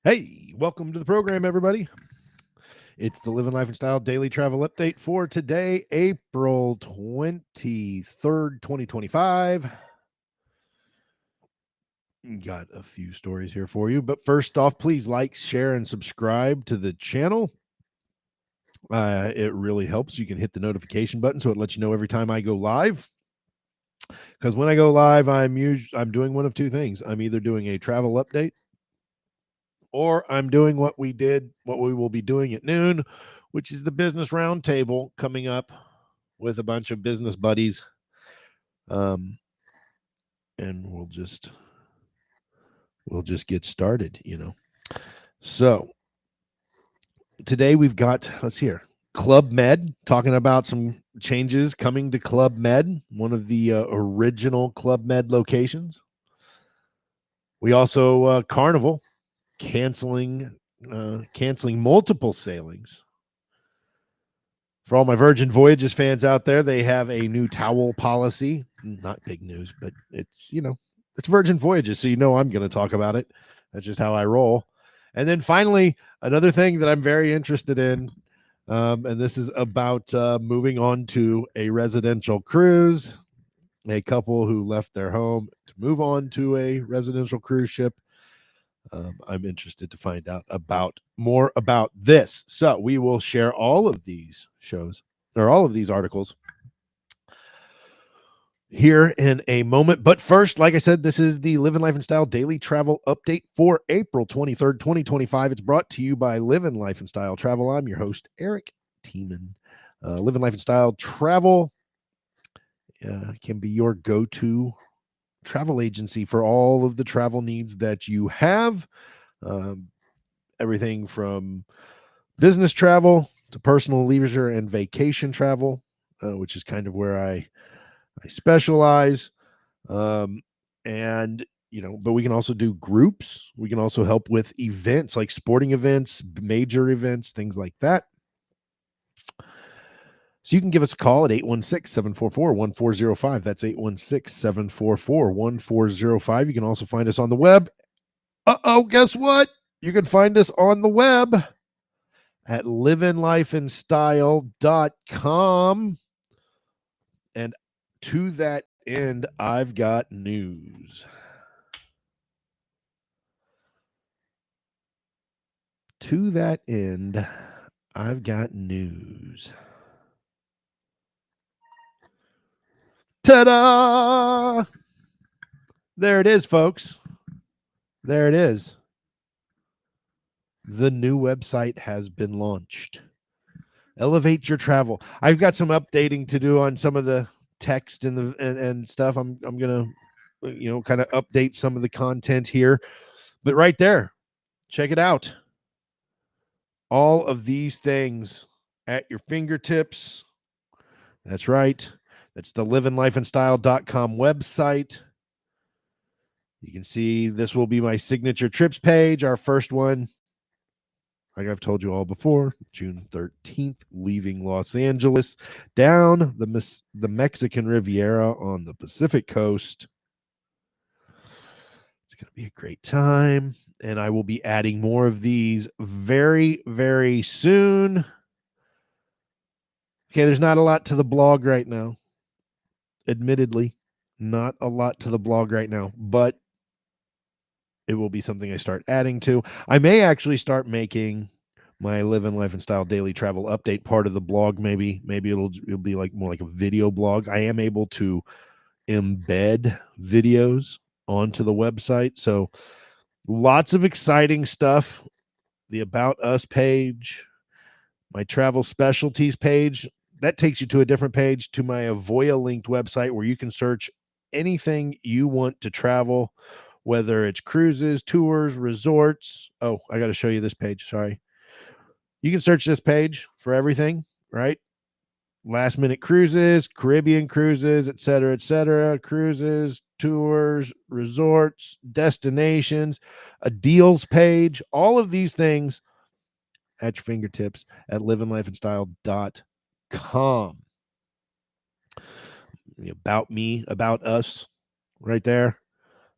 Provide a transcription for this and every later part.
Hey, welcome to the program, everybody. It's the Living Life and Style Daily Travel Update for today, April 23rd, 2025. Got a few stories here for you, but first off, please like, share, and subscribe to the channel. It really helps. You can hit the notification button so it lets you know every time I go live. Because when I go live, I'm doing one of two things. I'm either doing a travel update or I'm doing what we will be doing at noon, which is the business roundtable coming up with a bunch of business buddies. And we'll just get started, So today we've got, let's hear, Club Med, talking about some changes coming to Club Med, one of the original Club Med locations. We also Carnival canceling multiple sailings. For all my Virgin Voyages fans out there, they have a new towel policy. Not big news, but it's Virgin Voyages, so I'm going to talk about it. That's just how I roll. And then finally, another thing that I'm very interested in, and this is about moving on to a residential cruise. A couple who left their home to move on to a residential cruise ship. I'm interested to find out more about this. So we will share all of these articles here in a moment. But first, like I said, this is the Livin Life and Style Daily Travel Update for April 23rd, 2025. It's brought to you by Livin Life and Style Travel. I'm your host, Eric Tiemann. Livin Life and Style Travel can be your go-to travel agency for all of the travel needs that you have. Everything from business travel to personal leisure and vacation travel, which is kind of where I specialize. And but we can also do groups. We can also help with events like sporting events, major events, things like that. So you can give us a call at 816-744-1405. That's 816-744-1405. You can also find us on the web. Guess what? You can find us on the web at livinlifeandstyle.com. And to that end, I've got news. Ta-da! There it is, folks. There it is. The new website has been launched. Elevate your travel. I've got some updating to do on some of the text and stuff. I'm gonna kind of update some of the content here. But right there, check it out. All of these things at your fingertips. That's right. That's the livinlifeandstyle.com website. You can see this will be my signature trips page. Our first one, like I've told you all before, June 13th, leaving Los Angeles down the Mexican Riviera on the Pacific coast. It's going to be a great time. And I will be adding more of these very, very soon. Okay, there's not a lot to the blog right now. Admittedly, not a lot to the blog right now, but it will be something I start adding to. I may actually start making my Livin Life and Style Daily Travel Update part of the blog. Maybe it'll be like more like a video blog. I am able to embed videos onto the website. So lots of exciting stuff. The About Us page, my travel specialties page, that takes you to a different page, to my Avoya linked website where you can search anything you want to travel, whether it's cruises, tours, resorts. Oh, I got to show you this page. Sorry. You can search this page for everything, right? Last minute cruises, Caribbean cruises, et cetera, cruises, tours, resorts, destinations, a deals page, all of these things at your fingertips at livinlifeandstyle.com. About me, about us, right there.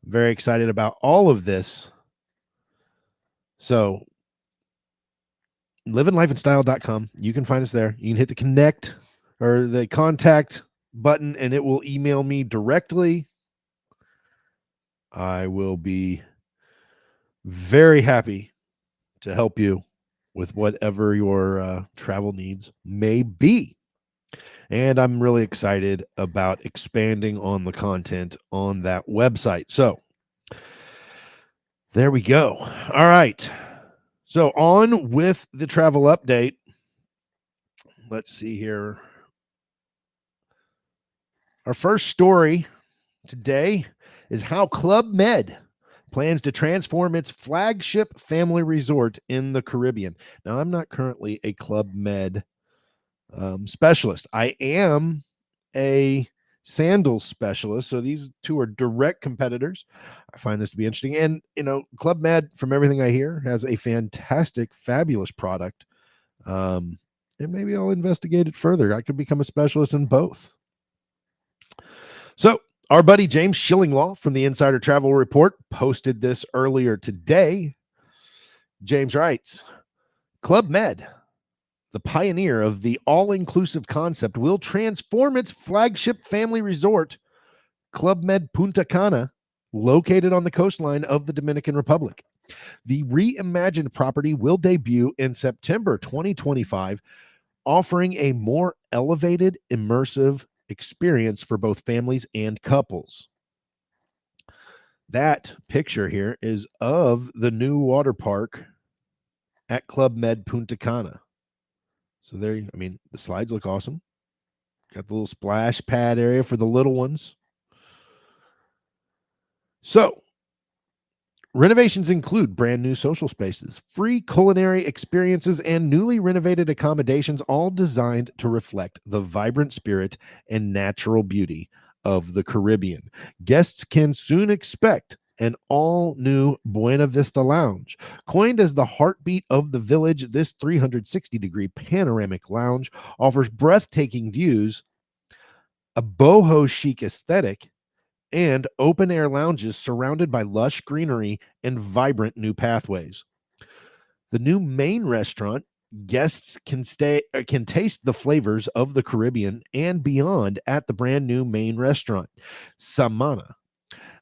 I'm very excited about all of this. So livinlifeandstyle.com. You can find us there. You can hit the connect or the contact button and it will email me directly. I will be very happy to help you with whatever your travel needs may be. And I'm really excited about expanding on the content on that website. So there we go. All right. So on with the travel update. Let's see here. Our first story today is how Club Med plans to transform its flagship family resort in the Caribbean. Now, I'm not currently a Club Med specialist. I am a sandals specialist. So these two are direct competitors. I find this to be interesting. And, Club Med, from everything I hear, has a fantastic, fabulous product. And maybe I'll investigate it further. I could become a specialist in both. So our buddy James Shillinglaw from the Insider Travel Report posted this earlier today. James writes, Club Med, the pioneer of the all-inclusive concept, will transform its flagship family resort, Club Med Punta Cana, located on the coastline of the Dominican Republic. The reimagined property will debut in September 2025, offering a more elevated, immersive experience for both families and couples. That picture here is of the new water park at Club Med Punta Cana. So there, the slides look awesome. Got the little splash pad area for the little ones. So, renovations include brand new social spaces, free culinary experiences, and newly renovated accommodations, all designed to reflect the vibrant spirit and natural beauty of the Caribbean. Guests can soon expect an all-new Buena Vista Lounge. Coined as the heartbeat of the village, this 360-degree panoramic lounge offers breathtaking views, a boho chic aesthetic, and open-air lounges surrounded by lush greenery and vibrant new pathways. The new main restaurant, guests can taste the flavors of the Caribbean and beyond at the brand new main restaurant, Samana,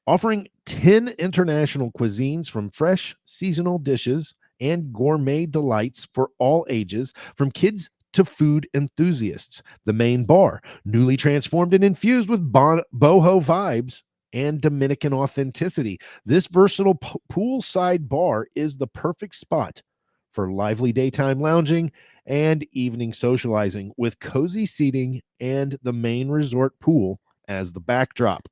offering 10 international cuisines from fresh seasonal dishes and gourmet delights for all ages, from kids to food enthusiasts. The main bar, newly transformed and infused with boho vibes and Dominican authenticity. This versatile poolside bar is the perfect spot for lively daytime lounging and evening socializing, with cozy seating and the main resort pool as the backdrop.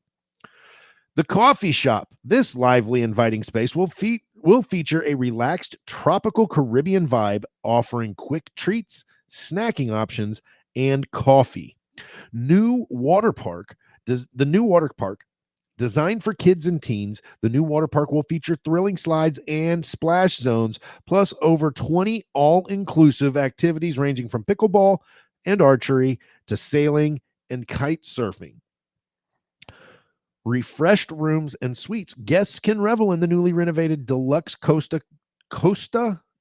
The coffee shop, this lively, inviting space, will feature a relaxed, tropical Caribbean vibe, offering quick treats, snacking options, and coffee. The new water park, designed for kids and teens, the new water park will feature thrilling slides and splash zones, plus over 20 all-inclusive activities ranging from pickleball and archery to sailing and kite surfing. Refreshed rooms and suites, guests can revel in the newly renovated deluxe Costa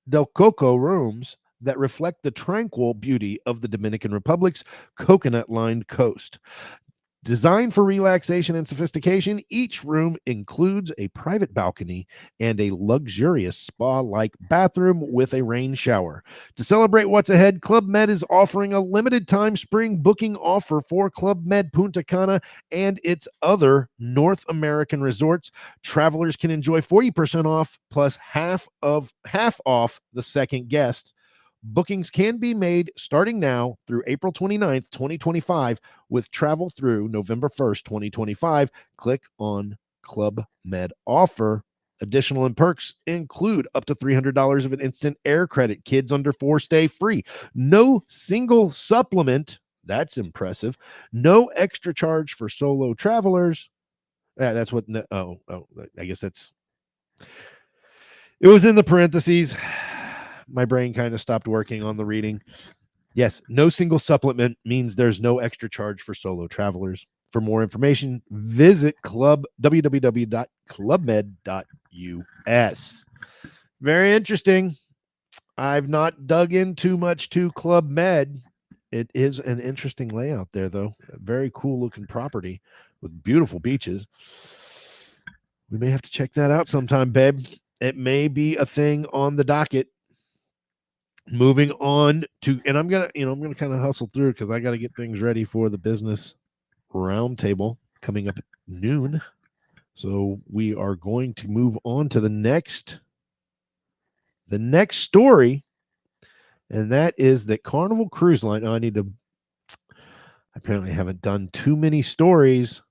del Coco rooms that reflect the tranquil beauty of the Dominican Republic's coconut-lined coast. Designed for relaxation and sophistication, each room includes a private balcony and a luxurious spa-like bathroom with a rain shower. To celebrate what's ahead, Club Med is offering a limited-time spring booking offer for Club Med Punta Cana and its other North American resorts. Travelers can enjoy 40% off plus half off the second guest. Bookings can be made starting now through April 29th, 2025, with travel through November 1st, 2025. Click on Club Med offer. Additional perks include up to $300 of an instant air credit. Kids under 4 stay free. No single supplement. That's impressive. No extra charge for solo travelers. That's what. I guess that's. It was in the parentheses. My brain kind of stopped working on the reading. Yes, no single supplement means there's no extra charge for solo travelers. For more information, visit www.clubmed.us. Very interesting. I've not dug in too much to Club Med. It is an interesting layout there, though. A very cool looking property with beautiful beaches. We may have to check that out sometime, babe. It may be a thing on the docket. Moving on to, and I'm gonna kind of hustle through because I got to get things ready for the business roundtable coming up at noon. So we are going to move on to the next story, and that is that Carnival Cruise Line. Oh, I apparently haven't done too many stories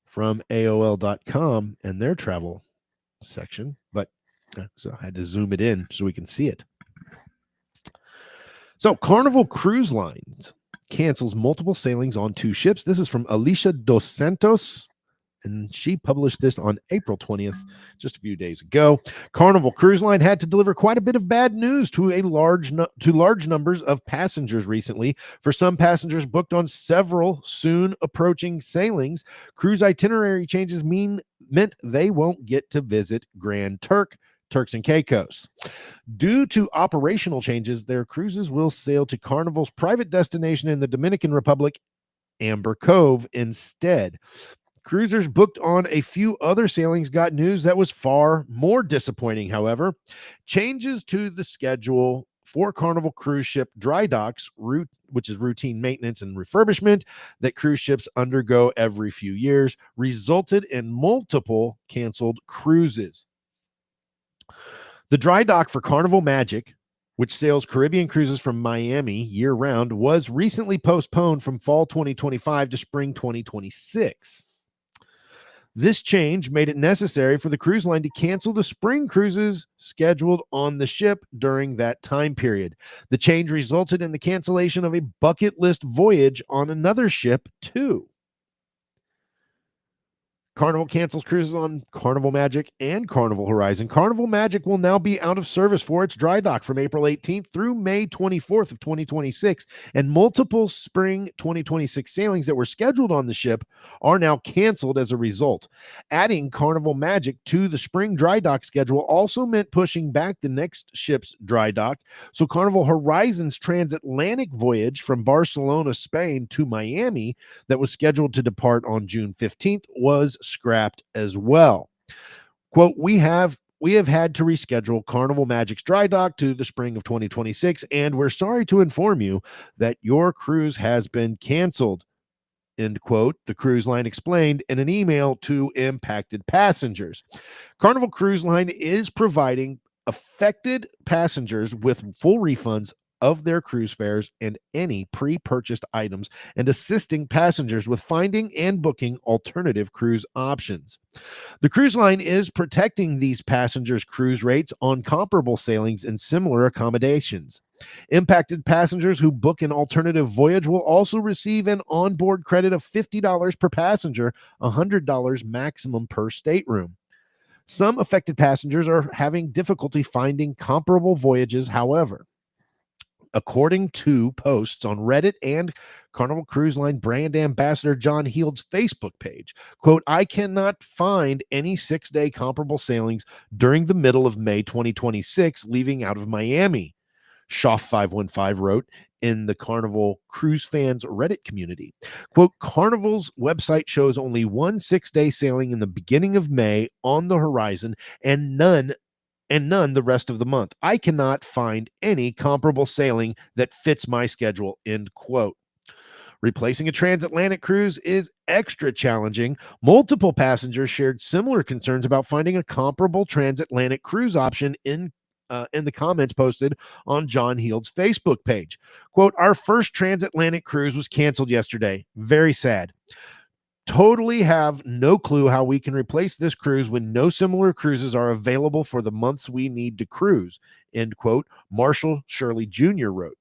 from AOL.com and their travel section, but so I had to zoom it in so we can see it. So Carnival Cruise Lines cancels multiple sailings on 2 ships. This is from Alicia Dos Santos, and she published this on April 20th, just a few days ago. Carnival Cruise Line had to deliver quite a bit of bad news to large numbers of passengers recently. For some passengers booked on several soon approaching sailings, cruise itinerary changes meant they won't get to visit Grand Turks and Caicos. Due to operational changes, their cruises will sail to Carnival's private destination in the Dominican Republic, Amber Cove, instead. Cruisers booked on a few other sailings got news that was far more disappointing, however. Changes to the schedule for Carnival cruise ship dry docks, which is routine maintenance and refurbishment that cruise ships undergo every few years, resulted in multiple canceled cruises. The dry dock for Carnival Magic, which sails Caribbean cruises from Miami year-round, was recently postponed from fall 2025 to spring 2026. This change made it necessary for the cruise line to cancel the spring cruises scheduled on the ship during that time period. The change resulted in the cancellation of a bucket list voyage on another ship, too. Carnival cancels cruises on Carnival Magic and Carnival Horizon. Carnival Magic will now be out of service for its dry dock from April 18th through May 24th of 2026, and multiple spring 2026 sailings that were scheduled on the ship are now canceled as a result. Adding Carnival Magic to the spring dry dock schedule also meant pushing back the next ship's dry dock, so Carnival Horizon's transatlantic voyage from Barcelona, Spain to Miami that was scheduled to depart on June 15th was scrapped as well. Quote, we have had to reschedule Carnival Magic's dry dock to the spring of 2026, and we're sorry to inform you that your cruise has been canceled, end quote, the cruise line explained in an email to impacted passengers. Carnival Cruise Line is providing affected passengers with full refunds of their cruise fares and any pre-purchased items, and assisting passengers with finding and booking alternative cruise options. The cruise line is protecting these passengers' cruise rates on comparable sailings and similar accommodations. Impacted passengers who book an alternative voyage will also receive an onboard credit of $50 per passenger, $100 maximum per stateroom. Some affected passengers are having difficulty finding comparable voyages, however. According to posts on Reddit and Carnival Cruise Line brand ambassador John Heald's Facebook page, quote, I cannot find any 6-day comparable sailings during the middle of May 2026 leaving out of Miami, Schaff515 wrote in the Carnival Cruise Fans Reddit community. Quote, Carnival's website shows only one 6-day sailing in the beginning of May on the horizon and none the rest of the month. I cannot find any comparable sailing that fits my schedule, end quote. Replacing a transatlantic cruise is extra challenging. Multiple passengers shared similar concerns about finding a comparable transatlantic cruise option in the comments posted on John Heald's Facebook page. Quote, our first transatlantic cruise was canceled yesterday. Very sad. Totally have no clue how we can replace this cruise when no similar cruises are available for the months we need to cruise, end quote, Marshall Shirley Jr. wrote.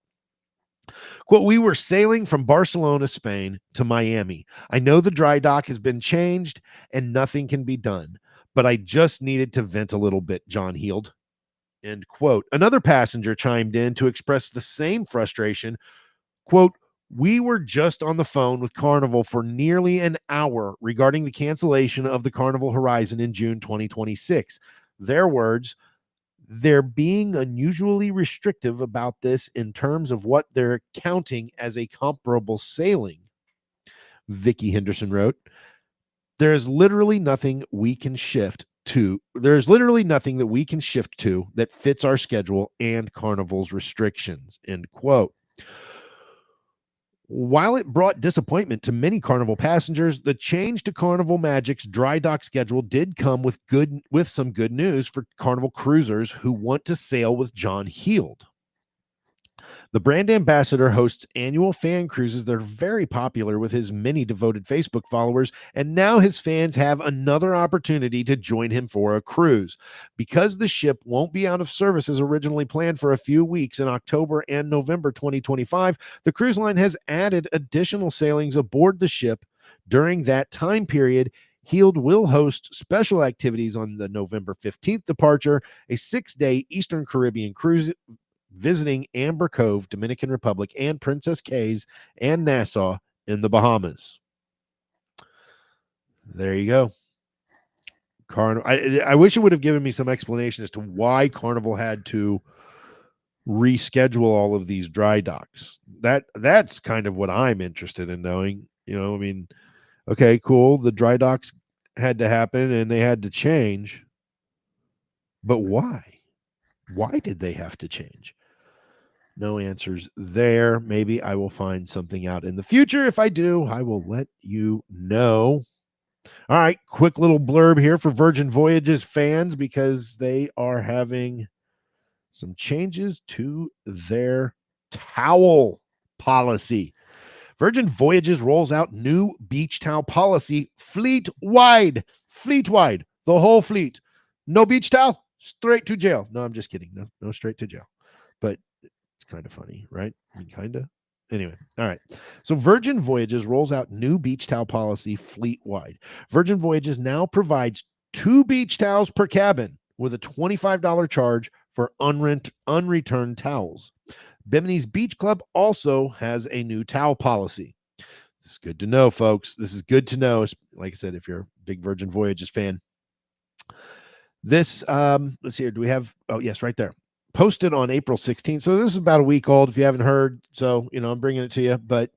Quote, we were sailing from Barcelona, Spain to Miami. I know the dry dock has been changed and nothing can be done, but I just needed to vent a little bit, John Heald, end quote. Another passenger chimed in to express the same frustration. Quote, we were just on the phone with Carnival for nearly an hour regarding the cancellation of the Carnival Horizon in June 2026. Their words, They're being unusually restrictive about this in terms of what they're counting as a comparable sailing. Vicky Henderson wrote, there's literally nothing we can shift to. There's literally nothing that we can shift to that fits our schedule and Carnival's restrictions, end quote. While it brought disappointment to many Carnival passengers, the change to Carnival Magic's dry dock schedule did come with some good news for Carnival cruisers who want to sail with John Heald. The brand ambassador hosts annual fan cruises that are very popular with his many devoted Facebook followers, and now his fans have another opportunity to join him for a cruise. Because the ship won't be out of service as originally planned for a few weeks in October and November 2025, the cruise line has added additional sailings aboard the ship during that time period. Heald will host special activities on the November 15th departure, a 6-day Eastern Caribbean cruise visiting Amber Cove, Dominican Republic, and Princess Cays and Nassau in the Bahamas. There you go. I wish it would have given me some explanation as to why Carnival had to reschedule all of these dry docks. That's kind of what I'm interested in knowing. I mean, okay, cool. The dry docks had to happen and they had to change. But why? Why did they have to change? No answers there. Maybe I will find something out in the future. If I do, I will let you know. All right, quick little blurb here for Virgin Voyages fans because they are having some changes to their towel policy. Virgin Voyages rolls out new beach towel policy fleet-wide. Fleet-wide. The whole fleet. No beach towel, straight to jail. No, I'm just kidding. No straight to jail. But it's kind of funny, right? I mean, kind of. Anyway, all right. So Virgin Voyages rolls out new beach towel policy fleet-wide. Virgin Voyages now provides 2 beach towels per cabin with a $25 charge for unreturned towels. Bimini's Beach Club also has a new towel policy. This is good to know, folks. This is good to know. Like I said, if you're a big Virgin Voyages fan. This, let's see here. Do we have, oh, yes, right there. Posted on April 16th. So this is about a week old if you haven't heard. So, I'm bringing it to you. But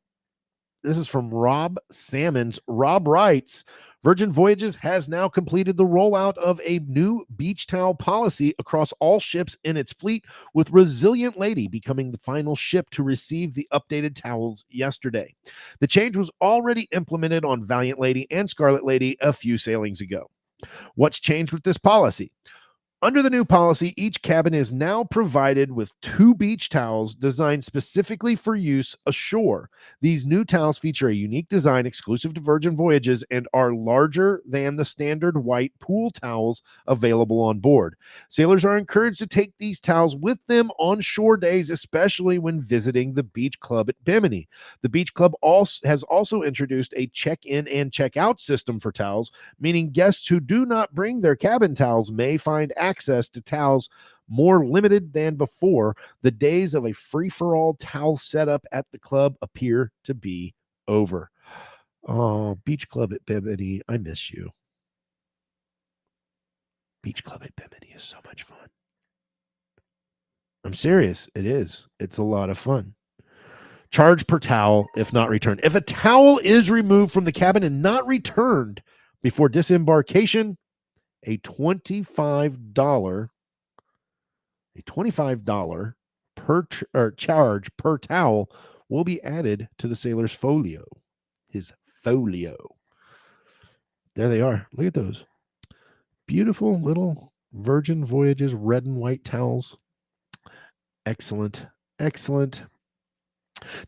this is from Rob Salmons. Rob writes, Virgin Voyages has now completed the rollout of a new beach towel policy across all ships in its fleet, with Resilient Lady becoming the final ship to receive the updated towels yesterday. The change was already implemented on Valiant Lady and Scarlet Lady a few sailings ago. What's changed with this policy? Under the new policy, each cabin is now provided with 2 beach towels designed specifically for use ashore. These new towels feature a unique design exclusive to Virgin Voyages and are larger than the standard white pool towels available on board. Sailors are encouraged to take these towels with them on shore days, especially when visiting the beach club at Bimini. The beach club has also introduced a check-in and check-out system for towels, meaning guests who do not bring their cabin towels may find access to towels more limited than before. The days of a free-for-all towel setup at the club appear to be over. Oh, Beach Club at Bimini, I miss you. Beach Club at Bimini is so much fun. I'm serious. It is. It's a lot of fun. Charge per towel if not returned. If a towel is removed from the cabin and not returned before disembarkation, a $25 charge per towel will be added to the sailor's folio. His folio. There they are. Look at those. Beautiful little Virgin Voyages red and white towels. Excellent. Excellent.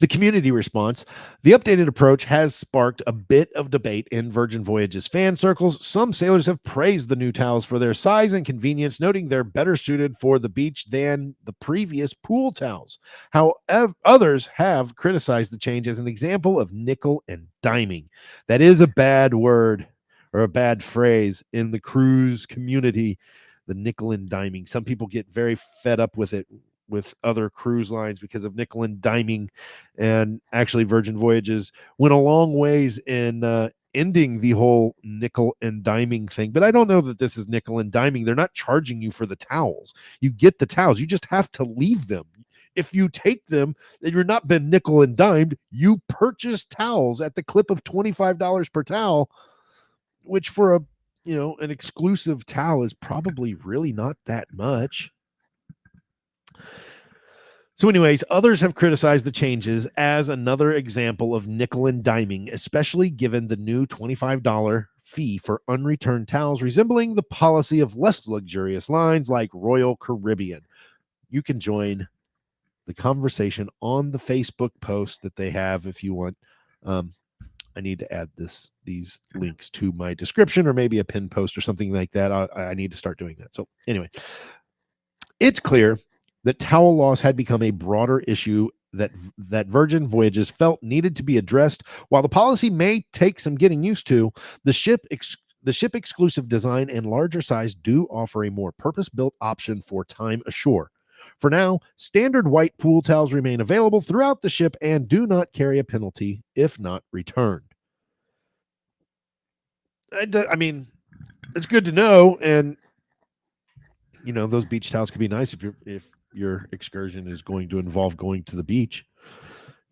The community response. The updated approach has sparked a bit of debate in Virgin Voyages fan circles. Some sailors have praised the new towels for their size and convenience, noting they're better suited for the beach than the previous pool towels. However, others have criticized the change as an example of nickel and diming. That is a bad word or a bad phrase in the cruise community, the nickel and diming. Some people get very fed up with it, with other cruise lines, because of nickel and diming. And actually Virgin Voyages went a long ways in ending the whole nickel and diming thing, but I don't know that this is nickel and diming. They're not charging you for the towels. You get the towels. You just have to leave them. If you take them and you're not been nickel and dimed, you purchase towels at the clip of $25 per towel, which for an exclusive towel is probably really not that much. So anyways, others have criticized the changes as another example of nickel and diming, especially given the new $25 fee for unreturned towels, resembling the policy of less luxurious lines like Royal Caribbean. You can join the conversation on the Facebook post that they have if you want. I need to add these links to my description, or maybe a pin post or something like that. I need to start doing that. So anyway, it's clear that towel loss had become a broader issue that Virgin Voyages felt needed to be addressed. While the policy may take some getting used to, the ship exclusive design and larger size do offer a more purpose-built option for time ashore. For now, standard white pool towels remain available throughout the ship and do not carry a penalty if not returned. I mean, it's good to know, and those beach towels could be nice if your excursion is going to involve going to the beach.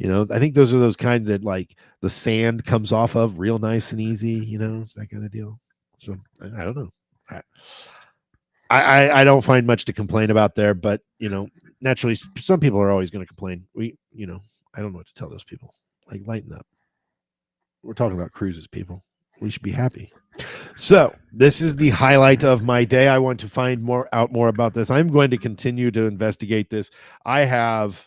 I think those are those kind that like the sand comes off of real nice and easy. It's that kind of deal. So I don't know. I don't find much to complain about there, but naturally, some people are always going to complain. I don't know what to tell those people. Like, lighten up. We're talking about cruises, people. We should be happy. So this is the highlight of my day. I want to find out more about this. I'm going to continue to investigate this. Let's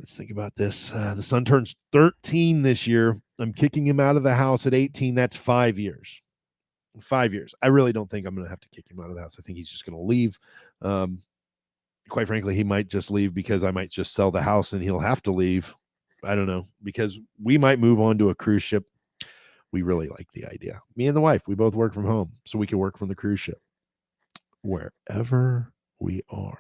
think about this. The son turns 13 this year. I'm kicking him out of the house at 18. That's 5 years. 5 years. I really don't think I'm going to have to kick him out of the house. I think he's just going to leave. Quite frankly, he might just leave because I might just sell the house and he'll have to leave. I don't know, because we might move on to a cruise ship. We really like the idea. Me and the wife, we both work from home, so we can work from the cruise ship wherever we are.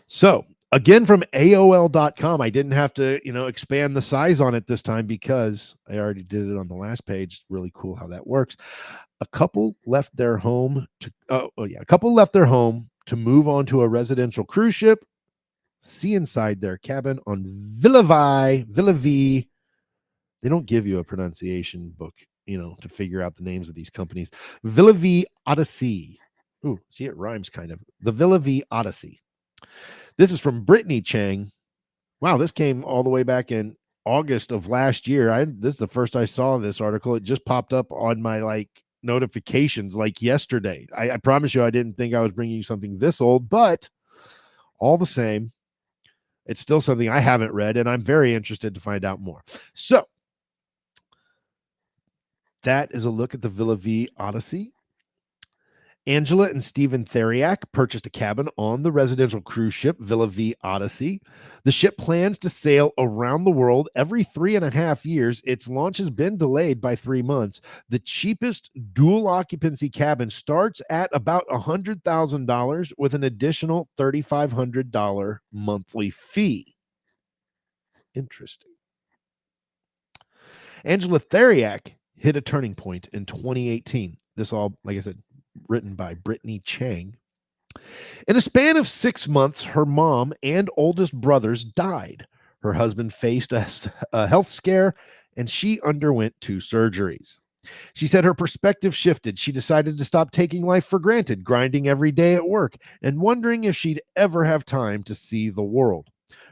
So again, from AOL.com, I didn't have to, expand the size on it this time because I already did it on the last page. Really cool how that works. A couple left their home to move on to a residential cruise ship. See inside their cabin on Villavi. They don't give you a pronunciation book, to figure out the names of these companies. Villavi Odyssey. Ooh, see, it rhymes kind of. The Villavi Odyssey. This is from Brittany Chang. Wow, this came all the way back in August of last year. This is the first I saw this article. It just popped up on my notifications yesterday. I promise you, I didn't think I was bringing you something this old, but all the same, it's still something I haven't read, and I'm very interested to find out more. So that is a look at the Villavi Odyssey. Angela and Stephen Theriak purchased a cabin on the residential cruise ship Villavi Odyssey. The ship plans to sail around the world every 3.5 years. Its launch has been delayed by 3 months. The cheapest dual occupancy cabin starts at about $100,000 with an additional $3,500 monthly fee. Interesting. Angela Theriak hit a turning point in 2018. This all, like I said, written by Brittany Chang. In a span of 6 months, her mom and oldest brothers died. Her husband faced a health scare, and she underwent 2 surgeries. She said her perspective shifted. She decided to stop taking life for granted, grinding every day at work, and wondering if she'd ever have time to see the world.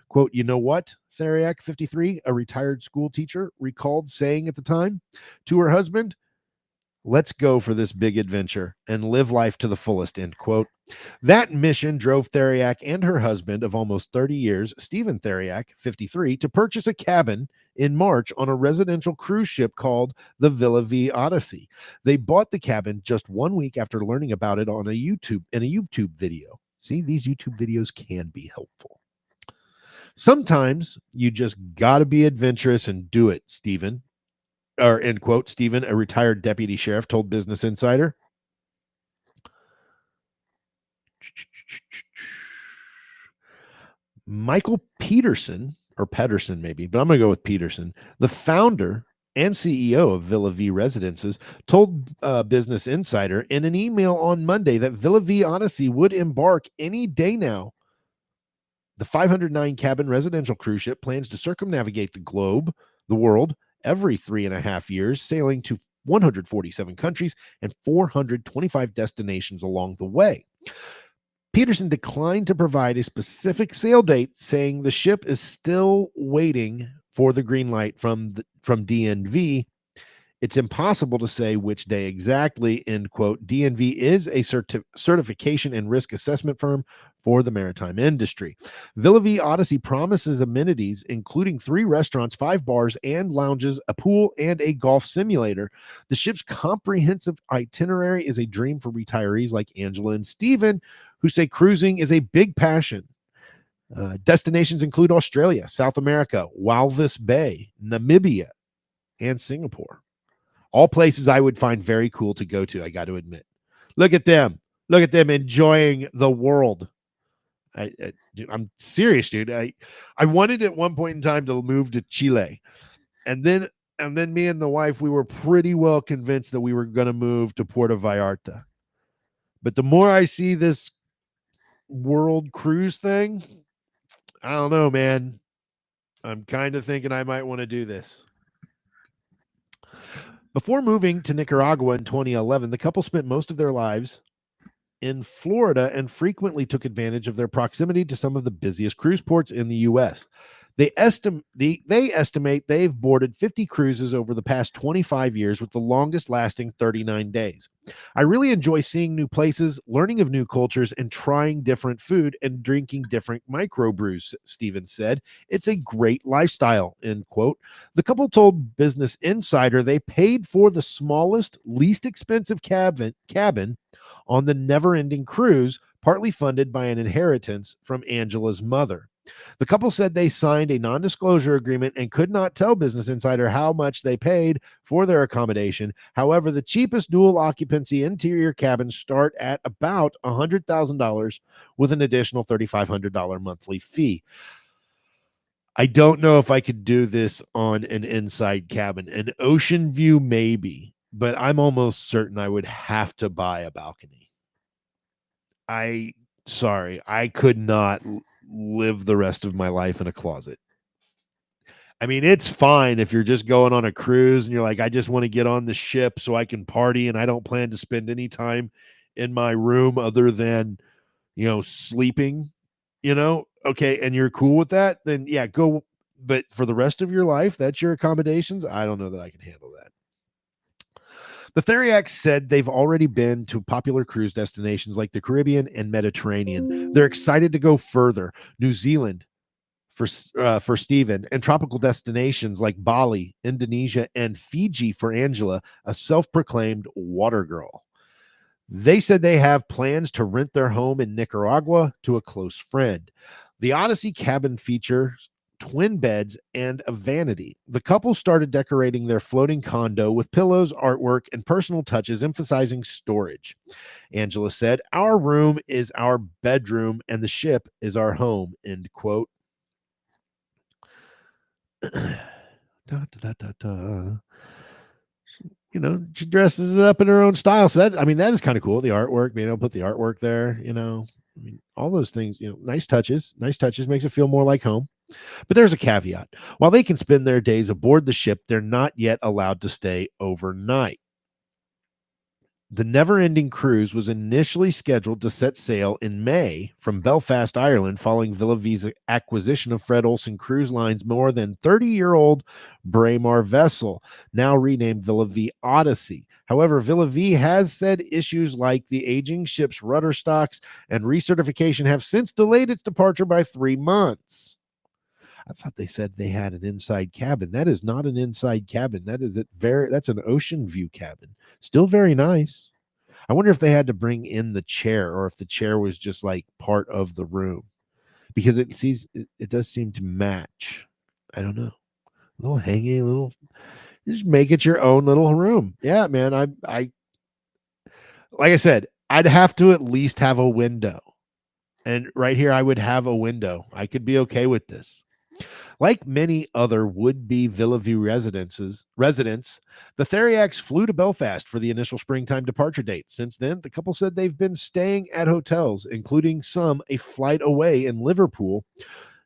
Quote, "You know what?" Theriak, 53, a retired school teacher, recalled saying at the time to her husband, "Let's go for this big adventure and live life to the fullest," end quote. That mission drove Theriak and her husband of almost 30 years, Stephen Theriak, 53, to purchase a cabin in March on a residential cruise ship called the Villavi Odyssey. They bought the cabin just 1 week after learning about it in a YouTube video. See, these YouTube videos can be helpful. Sometimes you just got to be adventurous and do it, Stephen. Or end quote. Stephen, a retired deputy sheriff, told Business Insider. Michael Peterson, or Pedersen maybe, but I'm going to go with Peterson. The founder and CEO of Villa V Residences told Business Insider in an email on Monday that Villa V Odyssey would embark any day now. The 509 cabin residential cruise ship plans to circumnavigate the world, every 3.5 years, sailing to 147 countries and 425 destinations along the way. Peterson declined to provide a specific sail date, saying the ship is still waiting for the green light from DNV. It's impossible to say which day exactly, end quote. DNV is a certification and risk assessment firm for the maritime industry. Villa V Odyssey promises amenities, including 3 restaurants, 5 bars and lounges, a pool, and a golf simulator. The ship's comprehensive itinerary is a dream for retirees like Angela and Steven, who say cruising is a big passion. Destinations include Australia, South America, Walvis Bay, Namibia, and Singapore. All places I would find very cool to go to, I got to admit. Look at them. Look at them enjoying the world. I'm serious, dude. I wanted at one point in time to move to Chile. And then me and the wife, we were pretty well convinced that we were going to move to Puerto Vallarta. But the more I see this world cruise thing, I don't know, man. I'm kind of thinking I might want to do this. Before moving to Nicaragua in 2011, the couple spent most of their lives in Florida and frequently took advantage of their proximity to some of the busiest cruise ports in the U.S. They estimate they've boarded 50 cruises over the past 25 years, with the longest lasting 39 days. I really enjoy seeing new places, learning of new cultures, and trying different food and drinking different microbrews, Stevens said. It's a great lifestyle, end quote. The couple told Business Insider they paid for the smallest, least expensive cabin on the never-ending cruise, partly funded by an inheritance from Angela's mother. The couple said they signed a non-disclosure agreement and could not tell Business Insider how much they paid for their accommodation. However, the cheapest dual occupancy interior cabins start at about $100,000 with an additional $3,500 monthly fee. I don't know if I could do this on an inside cabin. An ocean view, maybe, but I'm almost certain I would have to buy a balcony. Sorry, I could not live the rest of my life in a closet. I mean, it's fine if you're just going on a cruise and you're like, I just want to get on the ship so I can party and I don't plan to spend any time in my room other than, sleeping, okay, and you're cool with that, then yeah, go. But for the rest of your life, that's your accommodations. I don't know that I can handle that. The Theriacs said they've already been to popular cruise destinations like the Caribbean and Mediterranean. They're excited to go further. New Zealand for Stephen, and tropical destinations like Bali, Indonesia, and Fiji for Angela, a self-proclaimed water girl. They said they have plans to rent their home in Nicaragua to a close friend. The Odyssey cabin features twin beds and a vanity. The couple started decorating their floating condo with pillows, artwork, and personal touches, emphasizing storage. Angela said, "Our room is our bedroom and the ship is our home," end quote. She dresses it up in her own style. So that is kind of cool. The artwork, being able to put the artwork there, all those things, nice touches. Nice touches makes it feel more like home. But there's a caveat. While they can spend their days aboard the ship, they're not yet allowed to stay overnight. The never-ending cruise was initially scheduled to set sail in May from Belfast, Ireland, following Villa V's acquisition of Fred Olsen Cruise Line's more than 30-year-old Braemar vessel, now renamed Villa V Odyssey. However, Villa V has said issues like the aging ship's rudder stocks and recertification have since delayed its departure by 3 months. I thought they said they had an inside cabin. That is not an inside cabin. That's an ocean view cabin. Still very nice. I wonder if they had to bring in the chair or if the chair was just like part of the room, because it does seem to match. I don't know. A little hanging, just make it your own little room. Yeah, man. I like I said, I'd have to at least have a window. And right here, I would have a window. I could be okay with this. Like many other would-be Villa View residents, the Theriacs flew to Belfast for the initial springtime departure date. Since then, the couple said they've been staying at hotels, including some a flight away in Liverpool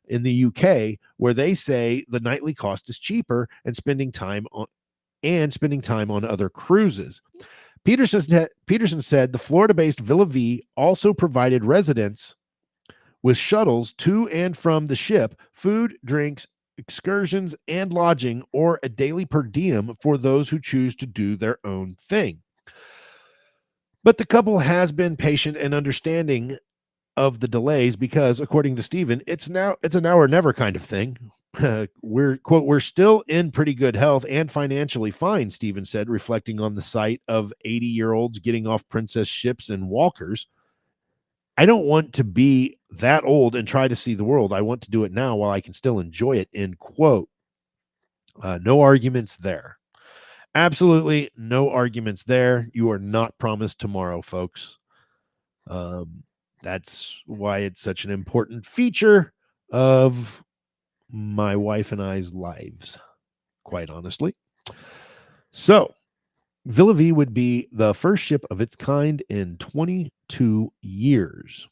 in the UK, where they say the nightly cost is cheaper and spending time on other cruises. Peterson said the Florida-based Villa V also provided residents with shuttles to and from the ship, food, drinks, excursions, and lodging, or a daily per diem for those who choose to do their own thing. But the couple has been patient and understanding of the delays because, according to Stephen, it's a now or never kind of thing. We're still in pretty good health and financially fine, Stephen said, reflecting on the sight of 80-year-olds getting off princess ships and walkers. I don't want to be that old and try to see the world. I want to do it now while I can still enjoy it, end quote. No arguments there. Absolutely no arguments there. You are not promised tomorrow, folks. That's why it's such an important feature of my wife and I's lives, quite honestly. So, Villa V would be the first ship of its kind in 22 years.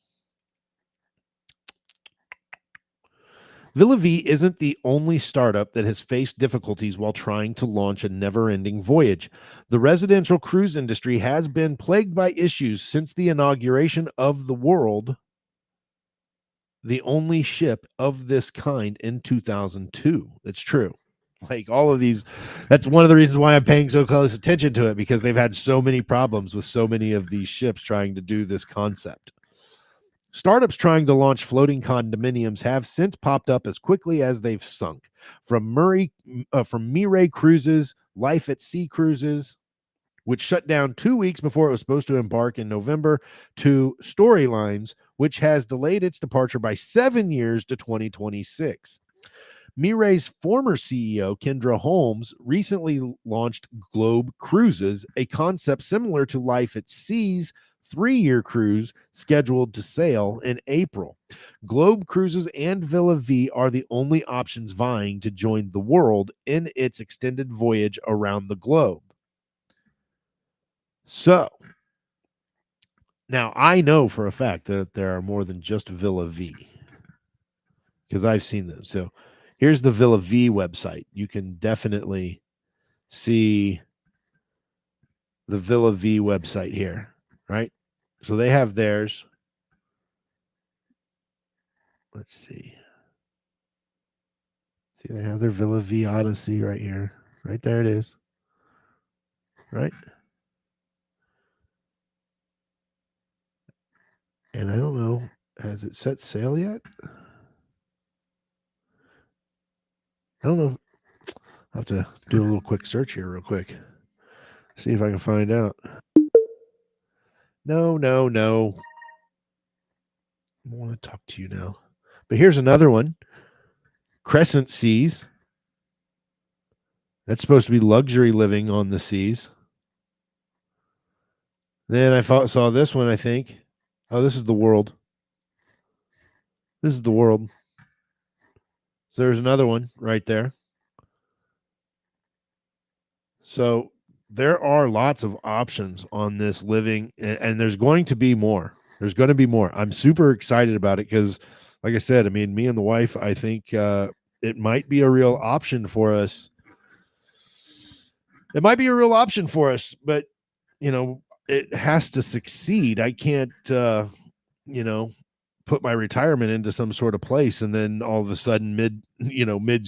Villa V isn't the only startup that has faced difficulties while trying to launch a never-ending voyage. The residential cruise industry has been plagued by issues since the inauguration of the World, the only ship of this kind in 2002. That's true. Like all of these, that's one of the reasons why I'm paying so close attention to it, because they've had so many problems with so many of these ships trying to do this concept. Startups trying to launch floating condominiums have since popped up as quickly as they've sunk. From Mirai Cruises, Life at Sea Cruises, which shut down 2 weeks before it was supposed to embark in November, to Storylines, which has delayed its departure by 7 years to 2026. Mirai's former CEO, Kendra Holmes, recently launched Globe Cruises, a concept similar to Life at Sea's 3-year cruise scheduled to sail in April. Globe Cruises and Villa V are the only options vying to join the World in its extended voyage around the globe. So, now I know for a fact that there are more than just Villa V, because I've seen them. So, here's the Villa V website. You can definitely see the Villa V website here, right? So they have theirs. Let's see. See, they have their Villa V Odyssey right here. Right there it is. Right? And I don't know, has it set sail yet? I don't know. I'll have to do a little quick search here real quick. See if I can find out. No. I want to talk to you now. But here's another one. Crescent Seas. That's supposed to be luxury living on the seas. Then I saw this one, I think. Oh, this is the World. This is the World. So there's another one right there. So there are lots of options on this living, and there's going to be more. There's going to be more. I'm super excited about it because, like I said, I mean, me and the wife, I think it might be a real option for us. It might be a real option for us, but, you know, it has to succeed. I can't, put my retirement into some sort of place and then all of a sudden mid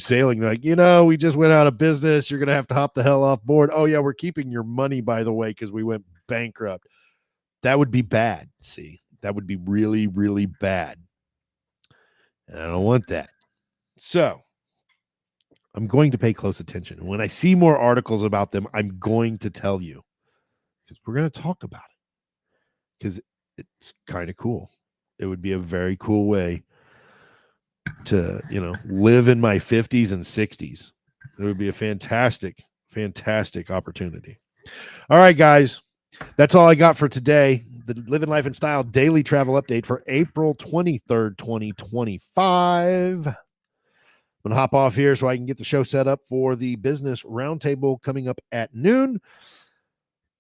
sailing, like, we just went out of business. You're going to have to hop the hell off board. Oh yeah, we're keeping your money, by the way, because we went bankrupt. That would be bad. See, that would be really, really bad. And I don't want that. So I'm going to pay close attention. When I see more articles about them, I'm going to tell you, because we're going to talk about it, because it's kind of cool. It would be a very cool way to, live in my 50s and 60s. It would be a fantastic, fantastic opportunity. All right, guys, that's all I got for today. The Living Life in Style daily travel update for April 23rd, 2025. I'm going to hop off here so I can get the show set up for the business roundtable coming up at noon.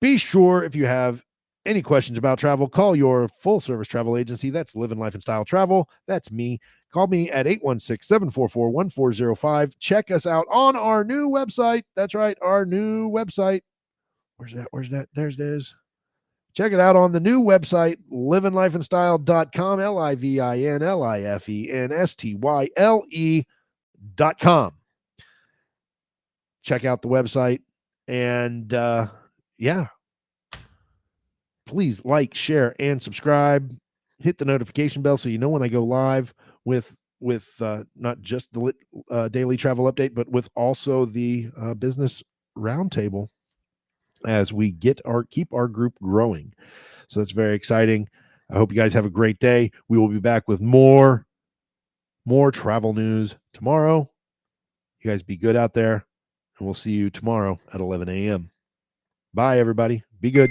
Be sure, if you have any questions about travel, call your full service travel agency. That's Livin Life and Style Travel. That's me. Call me at 816-744-1405. Check us out on our new website. That's right, our new website. Where's that? There's it is. Check it out on the new website, livinlifeandstyle.com, livinlifeandstyle.com. Check out the website. And yeah, please like, share, and subscribe. Hit the notification bell so you know when I go live with not just the daily travel update, but with also the business roundtable as we keep our group growing. So that's very exciting. I hope you guys have a great day. We will be back with more travel news tomorrow. You guys be good out there, and we'll see you tomorrow at 11 a.m. Bye, everybody. Be good.